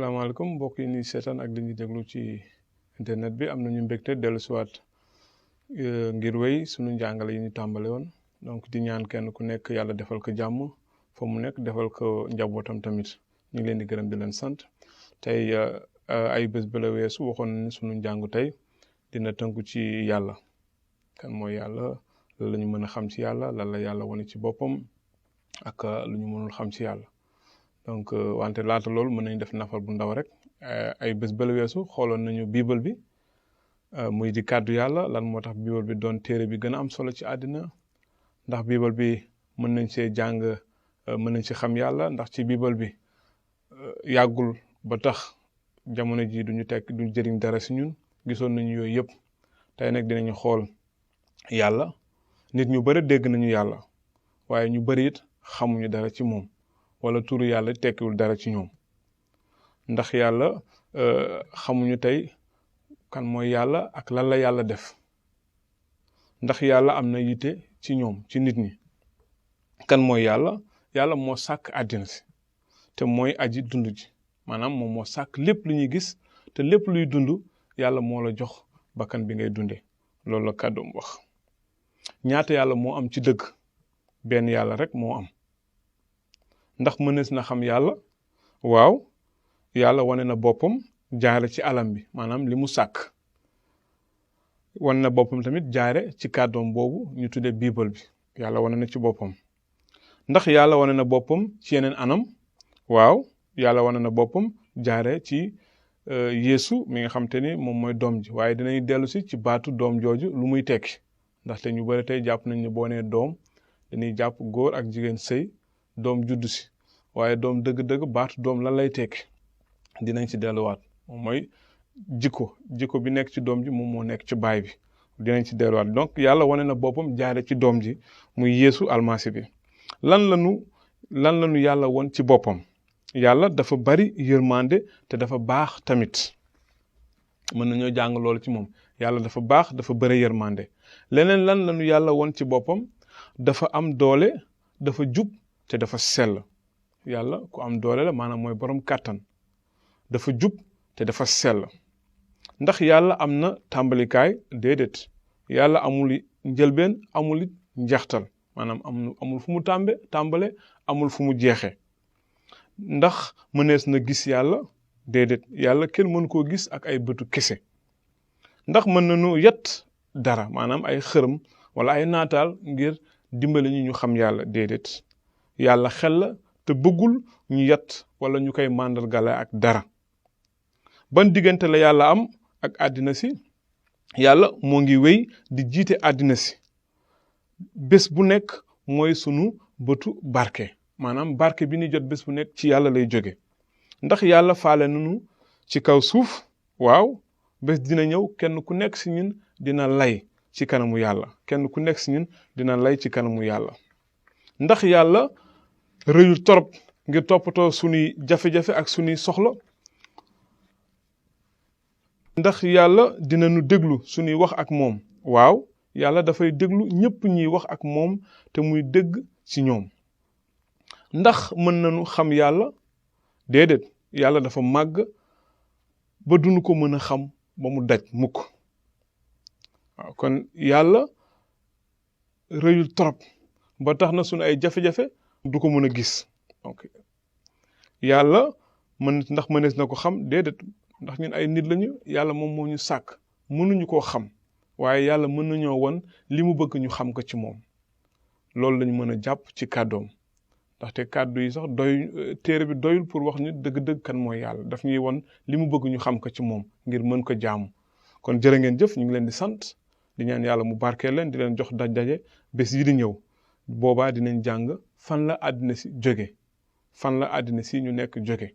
salaamaaleykum mbokk yi ñuy seetaan ak li ñuy déglu ci internet bi am nañu mbégte dellu siwaat ngir wéy suñu njàngale yi ñu tàmbale woon donc di ñaan kenn ku nekk yàlla defal ko jàmm fa mu nekk defal ko njabootam tamit ñu ngi leen di gërëm di leen sant tey ay bés ba la weesu waxoon nañu suñu njàngu tey dina tënku ci yàlla kan mooy yàlla lan la ñu mën a xam ci yàlla lan la yàlla wane ci boppam ak lu ñu mënul xam ci yàlla donc wante laata loolu mën nañu def nafar bu ndaw rek ay bés ba la weesu xooloon nañu bible bi muy di kàddu yàlla lan moo tax bible bi doon téere bi gën a am solo ci àddina ndax bible bi mën nañ see jàng mën nañ ci xam yàlla ndax ci bible bi yàggul ba tax jamono ji duñu jëriñ dara si ñun gisoon nañu yooyu yëpp tey nag dinañu xool yàlla nit ñu bëri dégg nañu yàlla waaye ñu bëri it xamuñu dara ci moom wala turu yàlla tekkiwul dara ci ñoom ndax yàlla xamuñu tey kan mooy yàlla ak lan la yàlla def ndax yàlla am na yitte ci ñoom ci nit ñi kan mooy yàlla yàlla moo sàkk àddina si te mooy aji dund ji maanaam moom moo sàkk lépp lu ñuy gis te lépp luy dund yàlla moo la jox bakkan bi ngay dunde loolu la kàddoom wax ñaata yàlla moo am ci dëgg benn yàlla rek moo am ndax mënees na xam yàlla waaw yàlla wane na boppam jaare ci alam bi maanaam li mu sàkk wane na boppam tamit jaare ci kàddoom boobu ñu tuddee bible bi yàlla wane na ci boppam ndax yàlla wane na boppam ci yeneen anam waaw yàlla wane na boppam jaare ci Yeesu mi nga xam te ni moom mooy doom ji waaye dinañ dellu si ci baatu doom jooju lu muy tekki ndaxte ñu bëri tey jàpp nañ ne boo nee doom dañuy jàpp góor ak jigéen sëy doom juddu si waaye doom dëgg-dëgg baatu doom lan lay tekki dinañ ci delluwaat moom mooy jikko bi nekk ci doom ji moom moo nekk ci baay bi dinañ ci delluwaat donc yàlla wane na boppam jaare ci doom ji muy Yeesu almasi bi lan lañu yàlla won ci boppam yàlla dafa bari yërmande te dafa baax tamit mën nañoo jàng loolu ci moom yàlla dafa baax dafa bari yërmande leneen lan lañu yàlla won ci boppam dafa am doole dafa jub te dafa sell yàlla ku am doole la maanaam mooy borom kàttan dafa jub te dafa sell ndax yàlla am na tàmbalikaay déedéet yàlla amul njëlbeen amul it njeextal maanaam amul fu mu tàmbale amul fu mu jeexe ndax mënees na gis yàlla déedéet yàlla kenn mën koo gis ak ay bëtu kese ndax mën nañu yet dara maanaam ay xërëm wala ay naataal ngir dimbali ñu xam yàlla déedéet yàlla xel la te bëggul ñu yet wala ñu koy màndargale ak dara ban diggante la yàlla am ak àddina si yàlla moo ngi wéy di jiite àddina si bés bu nekk mooy sunu bëtu barke maanaam barke bi ni jot bés bu nekk ci yàlla lay jóge ndax yàlla faale nañu ci kaw suuf waaw bés dina ñëw kenn ku nekk si ñun dina lay ci kanamu yàlla kenn ku nekk si ñun dina lay ci kanamu yàlla ndax yàlla rëyul torop ngir toppatoo sunuy jafe-jafe ak sunuy soxla ndax yàlla dina nu déglu sunuy wax ak moom waaw yàlla dafay déglu ñépp ñuy wax ak moom te muy dégg ci ñoom ndax mën nañu xam yàlla déedéet yàlla dafa màgg ba duñu ko mën a xam ba mu daj mukk waaw kon yàlla rëyul trop ba tax na sunu ay jafe-jafe du ko mën a gis donc yàlla ndax mënees na ko xam déedéet ndax ñun ay nit lañu yàlla moom moo ñu sàkk mënuñu koo xam waaye yàlla mën nañoo won li mu bëgg ñu xam ko ci moom loolu lañu mën a jàpp ci kàddoom ndaxte kàddu yi sax téere bi doyul pour wax ñu dëgg-dëgg kan mooy yàlla daf ñuy won li mu bëgg ñu xam ko ci moom ngir mën ko jaamu kon jërë ngeen jëf ñu ngi leen di sant di ñaan yàlla mu barkeel leen di leen jox daje bés yi di ñëw boobaa dinañ jàng fan la àddina si jóge fan la àddina si ñu nekk jóge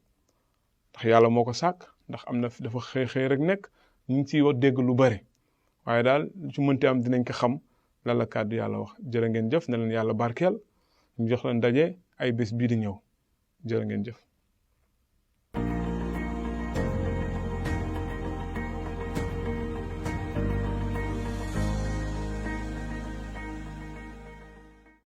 ndax yàlla moo ko sàkk ndax am na dafa xëy rek nekk ñu ngi ciy wax dégg lu bari waaye daal ci mënti am dinañ ko xam lan la kàddu yàlla wax jërë ngeen jëf ne leen yàlla barkeel ñu jox leen daje ay bés bii di ñëw jërë ngeen jëf